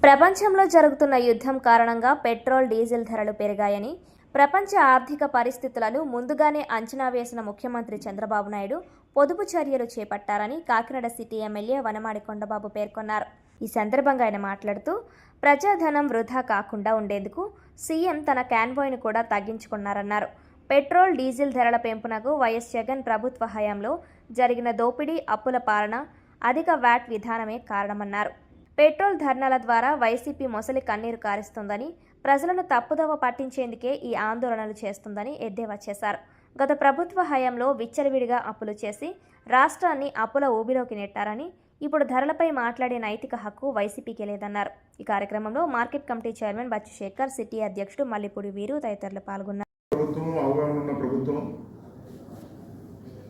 ప్రపంచంలో జరుగుతున్న యుద్ధం కారణంగా పెట్రోల్, డీజిల్ ధరలు పెరిగాయని, ప్రపంచ ఆర్థిక పరిస్థితులను ముందుగానే అంచనా వేసిన ముఖ్యమంత్రి చంద్రబాబు నాయుడు పొదుపు చర్యలు చేపట్టారని కాకినాడ సిటీ ఎమ్మెల్యే వనమాడి కొండబాబు పేర్కొన్నారు. ఈ సందర్భంగా ఆయన మాట్లాడుతూ, ప్రజాధనం వృధా కాకుండా ఉండేందుకు సీఎం తన కాన్వాయ్ను కూడా తగ్గించుకున్నారన్నారు. పెట్రోల్, డీజిల్ ధరల పెంపునకు వైఎస్ జగన్ ప్రభుత్వ హయాంలో జరిగిన దోపిడీ, అప్పుల పాలన, అధిక వ్యాట్ విధానమే కారణమన్నారు. పెట్రోల్ ధర్నాల ద్వారా వైసీపీ మొసలి కన్నీరు కారుస్తుందని, ప్రజలను తప్పుదోవ పట్టించేందుకే ఈ ఆందోళనలు చేస్తుందని ఎద్దేవా చేశారు. గత ప్రభుత్వ హయాంలో విచ్చలవిడిగా అప్పులు చేసి రాష్ట్రాన్ని అప్పుల ఊబిలోకి నెట్టారని, ఇప్పుడు ధరలపై మాట్లాడే నైతిక హక్కు వైసీపీకి లేదన్నారు. ఈ కార్యక్రమంలో market committee chairman Bachchu Shekhar, city అధ్యక్షుడు మల్లిపూడి వీరు తదితరులు పాల్గొన్నారు. ప్రభుత్వం అవగాహన ఉన్న ప్రభుత్వం,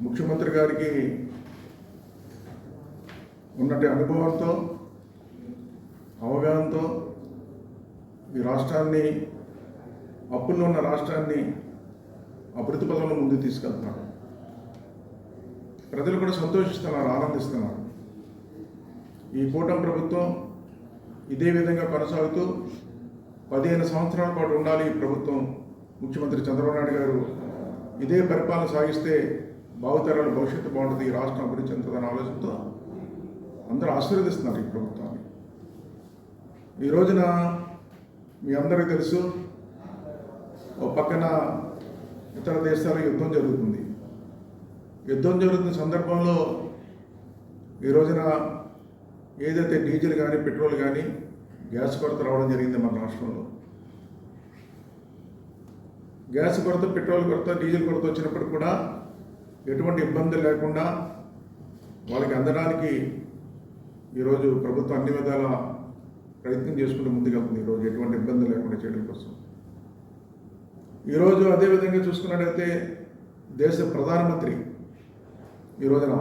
ముఖ్యమంత్రి గారికి ఉన్నటి అనుభవంతో, అవగాహనతో ఈ రాష్ట్రాన్ని, అప్పుల్లో ఉన్న రాష్ట్రాన్ని అభివృద్ధి పదంలో ముందుకు తీసుకెళ్తున్నారు. ప్రజలు కూడా సంతోషిస్తున్నారు, ఆనందిస్తున్నారు. ఈ కూటమి ప్రభుత్వం ఇదే విధంగా కొనసాగుతూ 15 సంవత్సరాల పాటు ఉండాలి ఈ ప్రభుత్వం. ముఖ్యమంత్రి చంద్రబాబు నాయుడు గారు ఇదే పరిపాలన సాగిస్తే భావితరాల భవిష్యత్తు బాగుంటుంది, ఈ రాష్ట్రం అభివృద్ధి చెందుతుందనే ఆలోచనతో అందరూ ఆశీర్వదిస్తున్నారు ఈ ప్రభుత్వాన్ని. ఈ రోజున మీ అందరికీ తెలుసు, ఓ పక్కన ఇతర దేశాల యుద్ధం జరుగుతుంది. యుద్ధం జరుగుతున్న సందర్భంలో ఈ రోజున ఏదైతే డీజిల్ కానీ, పెట్రోల్ కానీ, గ్యాస్ కొరత రావడం జరిగింది మన రాష్ట్రంలో. గ్యాస్ కొరత, పెట్రోల్ కొరత, డీజిల్ కొరత వచ్చినప్పుడు కూడా ఎటువంటి ఇబ్బంది లేకుండా వాళ్ళకి అందడానికి ఈరోజు ప్రభుత్వం అన్ని విధాల ప్రయత్నం చేసుకుంటూ ముందుకెళ్తుంది. ఈరోజు ఎటువంటి ఇబ్బంది లేకుండా చేయడం కోసం. ఈరోజు అదేవిధంగా చూసుకున్నట్టయితే దేశ ప్రధానమంత్రి ఈ రోజున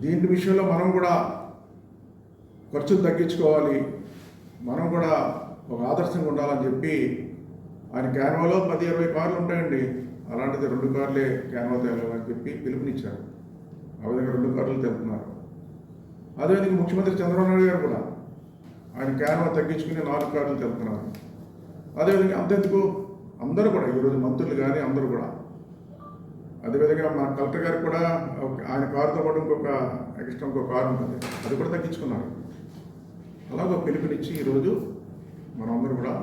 దీని విషయంలో మనం కూడా ఖర్చులు తగ్గించుకోవాలి, మనం కూడా ఒక ఆదర్శంగా ఉండాలని చెప్పి ఆయన క్యాన్వాలో 10-20 కార్లు ఉంటాయండి, అలాంటిది 2 కార్లే క్యాన్వా తేలాలని చెప్పి పిలుపునిచ్చారు. ఆ విధంగా 2 కార్లు తెలుపుతున్నారు. అదేవిధంగా ముఖ్యమంత్రి చంద్రబాబు నాయుడు గారు కూడా ఆయన క్యాన్వా తగ్గించుకుని 4 కార్లు తెలుపుతున్నారు. అదేవిధంగా అంతెందుకు అందరూ కూడా ఈరోజు మంత్రులు కానీ అందరూ కూడా, అదేవిధంగా మా కలెక్టర్ గారికి కూడా ఆయన కారుతో పాటు ఇంకొక కారు ఉంటుంది, అది కూడా తగ్గించుకున్నారు. అలాగ పిలుపునిచ్చి ఈరోజు మనందరూ కూడా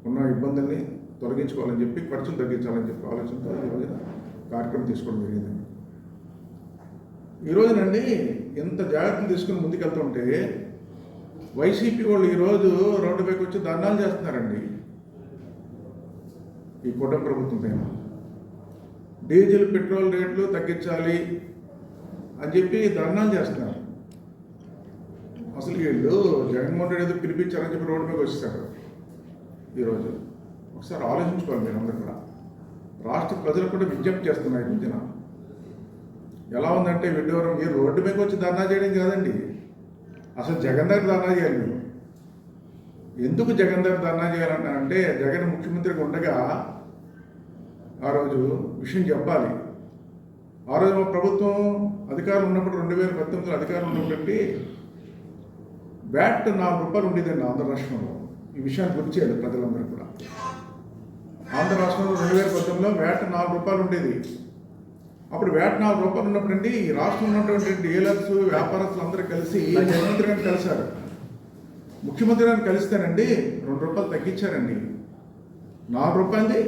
ఉన్న ఇబ్బందుల్ని తొలగించుకోవాలని చెప్పి, ఖర్చులు తగ్గించాలని చెప్పి ఆలోచనతో ఈ రోజున కార్యక్రమం తీసుకోవడం జరిగిందండి. ఈ రోజునండి ఎంత జాగ్రత్తలు తీసుకుని ముందుకెళ్తుంటే వైసీపీ వాళ్ళు ఈరోజు రోడ్డుపైకి వచ్చి ధర్నాలు చేస్తున్నారండి. ఈ కూటమి ప్రభుత్వం పైన డీజిల్, పెట్రోల్ రేట్లు తగ్గించాలి అని చెప్పి ధర్నాలు చేస్తున్నారు. అసలు వీళ్ళు జగన్మోహన్ రెడ్డి ఏదో పిలిపించారని చెప్పి రోడ్డు మీద వచ్చేసారు. ఈరోజు ఒకసారి ఆలోచించుకోవాలి మీరు అందరూ కూడా. రాష్ట్ర ప్రజలకు కూడా విజ్ఞప్తి చేస్తున్నారు. ఈ మధ్యన ఎలా ఉందంటే విడ్డూరం, మీరు రోడ్డు మీద వచ్చి ధర్నా చేయడం కాదండి, అసలు జగన్ దగ్గర ధర్నా చేయాలి. మీరు ఎందుకు జగన్ దగ్గర ధర్నా చేయాలంటే, జగన్ ముఖ్యమంత్రిగా ఉండగా ఆ రోజు విషయం చెప్పాలి. ఆ రోజు మా ప్రభుత్వం అధికారం ఉన్నప్పుడు 2019 అధికారం ఉన్నప్పుడు వ్యాట్ 4 రూపాయలు ఉండేదండి ఆంధ్ర రాష్ట్రంలో. ఈ విషయాన్ని గుర్తు చేయాలి ప్రజలందరూ కూడా. ఆంధ్ర రాష్ట్రంలో 2019లో వ్యాట్ 4 రూపాయలు ఉండేది. అప్పుడు వ్యాట్ 4 రూపాయలు ఉన్నప్పుడు అండి ఈ రాష్ట్రంలో ఉన్నటువంటి డీలర్స్, వ్యాపారస్తులు అందరూ కలిసి ముఖ్యమంత్రి గారిని కలిశారు. ముఖ్యమంత్రి గారిని కలిస్తేనండి 2 రూపాయలు తగ్గించారండి. 4 రూపాయలది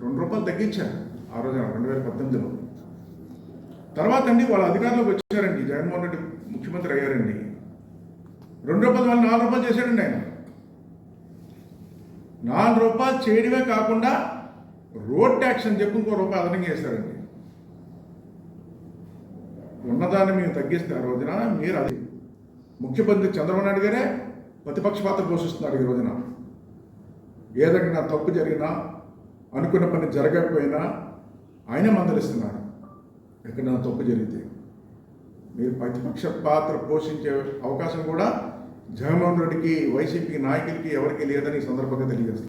2 రూపాయలు తగ్గించారు ఆ రోజున 2018లో. తర్వాత అండి వాళ్ళ అధికారంలోకి వచ్చారండి, జగన్మోహన్ రెడ్డి ముఖ్యమంత్రి అయ్యారండి. 2 రూపాయలు మళ్ళీ 4 రూపాయలు చేశాడండి ఆయన. 4 రూపాయలు చేయడమే కాకుండా రోడ్ ట్యాక్స్ అని చెప్పి ఇంకో రూపాయి అదనంగా చేశారండి. ఉన్నదాన్ని మేము తగ్గిస్తే ఆ రోజున మీరు అది ముఖ్యమంత్రి చంద్రబాబు నాయుడు గారే ప్రతిపక్ష పాత్ర పోషిస్తున్నారు. ఈ రోజున ఏదైనా తప్పు జరిగినా, అనుకున్న పని జరగకపోయినా ఆయనే మందలిస్తున్నారు. ఎక్కడైనా తప్పు జరిగితే మీరు ప్రతిపక్ష పాత్ర పోషించే అవకాశం కూడా జగన్మోహన్ రెడ్డికి, వైసీపీ నాయకులకి ఎవరికి లేదని ఈ సందర్భంగా తెలియజేస్తారు.